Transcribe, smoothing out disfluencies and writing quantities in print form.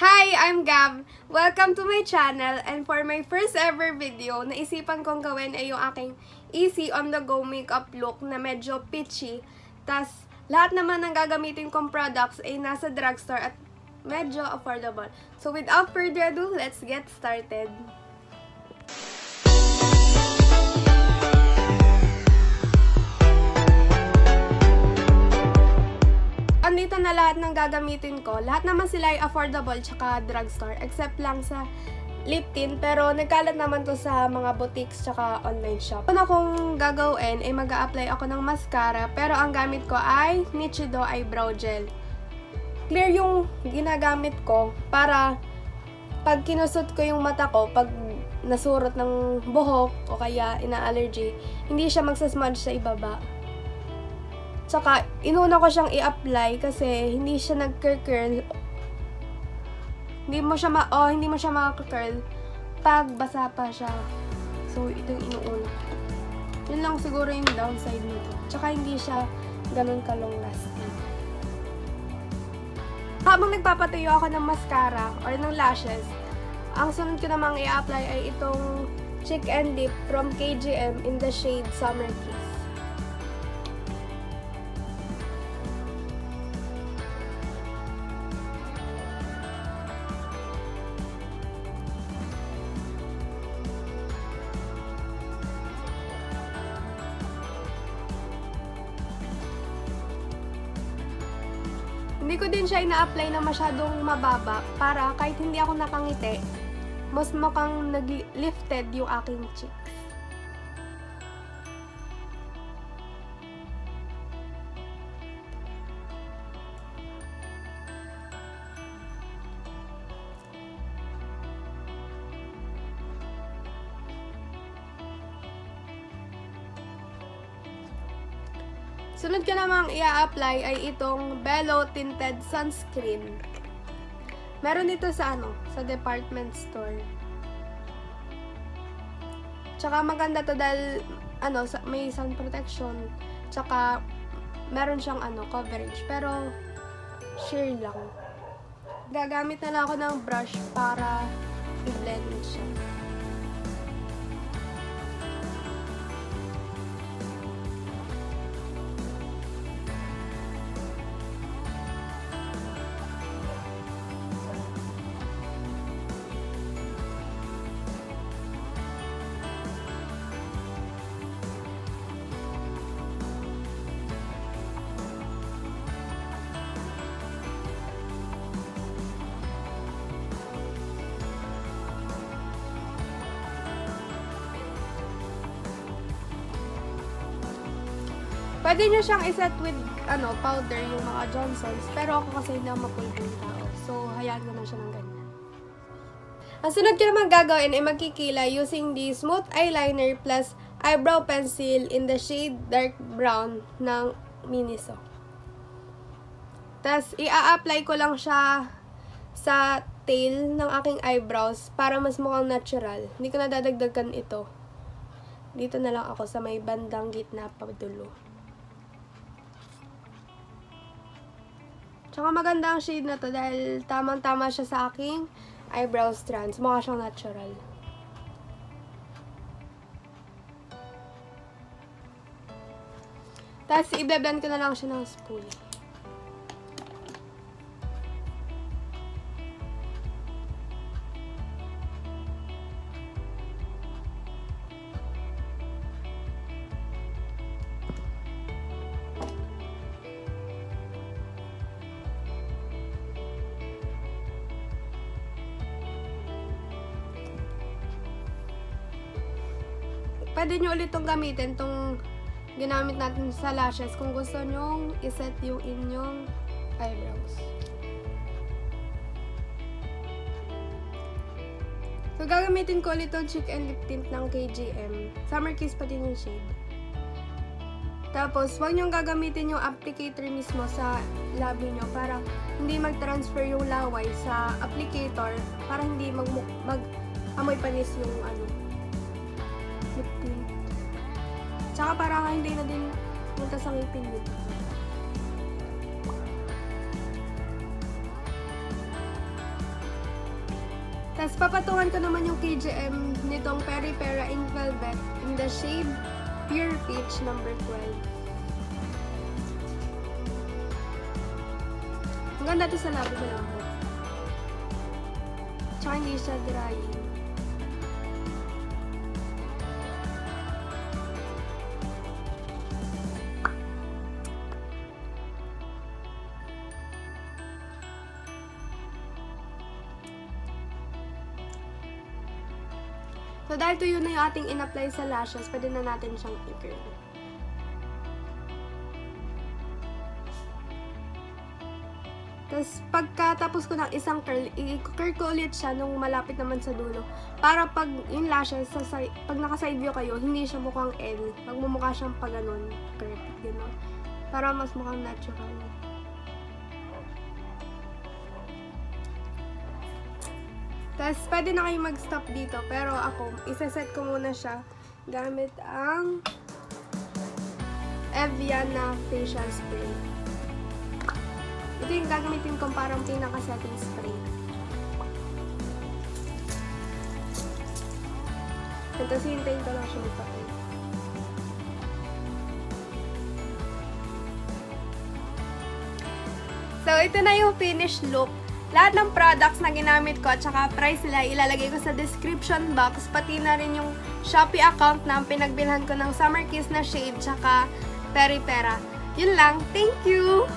Hi! I'm Gab. Welcome to my channel, and for my first ever video, naisipan kong gawin ay yung aking easy on-the-go makeup look na medyo peachy. Tas, lahat naman ng gagamitin kong products ay nasa drugstore at medyo affordable. So without further ado, let's get started. Andito na lahat ng gagamitin ko. Lahat naman sila ay affordable tsaka drugstore except lang sa lip tint, pero nagkalat naman to sa mga boutiques tsaka online shop. Una kong gagawin ay mag-a-apply ako ng mascara, pero ang gamit ko ay Nichido Eyebrow Gel. Clear yung ginagamit ko para pag kinusot ko yung mata ko, pag nasurot ng buhok o kaya ina-allergy, hindi siya magsasmudge sa ibaba. Tsaka, inuna ko siyang i-apply kasi hindi siya nag-curl. Hindi mo siya makaka-curl pag basa pa siya. So, ito yung inuuna. Yun lang siguro yung downside nito. Tsaka, hindi siya ganun ka-long lasting. Habang nagpapatuyo ako ng mascara or ng lashes, ang sunod ko namang i-apply ay itong Cheek and Lip from KGM in the shade Summer Kiss. Hindi ko din siya ina-apply na masyadong mababa para kahit hindi ako nakangiti, mas mukhang nag-lifted yung aking cheeks. Sunod ko namang i-apply ay itong Bello Tinted Sunscreen. Meron dito sa sa department store. Tsaka maganda to dahil may sun protection. Tsaka meron siyang coverage, pero sheer lang. Gagamit na lang ako ng brush para i-blend siya. Pwede nyo siyang iset with powder, yung mga Johnsons. Pero ako kasi hindi ako mapulbo yung tao. So, hayaan ko na siya ng ganyan. Ang sunod ko naman gagawin ay magkikilay using the Smooth Eyeliner plus Eyebrow Pencil in the shade Dark Brown ng Miniso. Tapos, i-a-apply ko lang siya sa tail ng aking eyebrows para mas mukhang natural. Hindi ko na dadagdagan ito. Dito na lang ako sa may bandang gitna pa dulo. Tsaka maganda ang shade na to dahil tamang-tama siya sa aking eyebrow strands. Mukha siyang natural. Tapos, i-blend ko na lang siya ng spoolie. Pwede nyo ulit itong gamitin, itong ginamit natin sa lashes kung gusto nyong iset yung inyong eyebrows. So, gagamitin ko ulit itong Cheek and Lip Tint ng KGM. Summer Kiss pa din yung shade. Tapos, huwag nyong gagamitin yung applicator mismo sa labi nyo para hindi mag-transfer yung laway sa applicator para hindi mag-amoy panis yung lip tint. Tsaka para hindi na din punta sa ngipin nito. Tapos papatungan ko naman yung KGM nitong Peri Pera Ink Velvet in the shade Pure Peach number 12. Ang ganda ito sa labi ko lang. Tsaka hindi siya drying. So, dahil tuyo na yung ating in-apply sa lashes, pwede na natin siyang i-curl. Tapos, pagkatapos ko ng isang curl, i-curl ko ulit siya nung malapit naman sa dulo. Para pag yung lashes, pag naka-side view kayo, hindi siya mukhang L. Magmumukha siyang pag ganun, curl, gano'n. Para mas mukhang natural. Tapos, pwede na kayo mag-stop dito. Pero ako, isa-set ko muna siya gamit ang Evian na facial spray. Ito yung gagamitin kong parang pinaka-setting spray. Tapos, hintayin ko lang siya magpapay. So, ito na yung finished look. Lahat ng products na ginamit ko at saka price nila ilalagay ko sa description box. Pati na rin yung Shopee account na pinagbilhan ko ng Summer Kiss na shade tsaka Peri Pera. Yun lang. Thank you!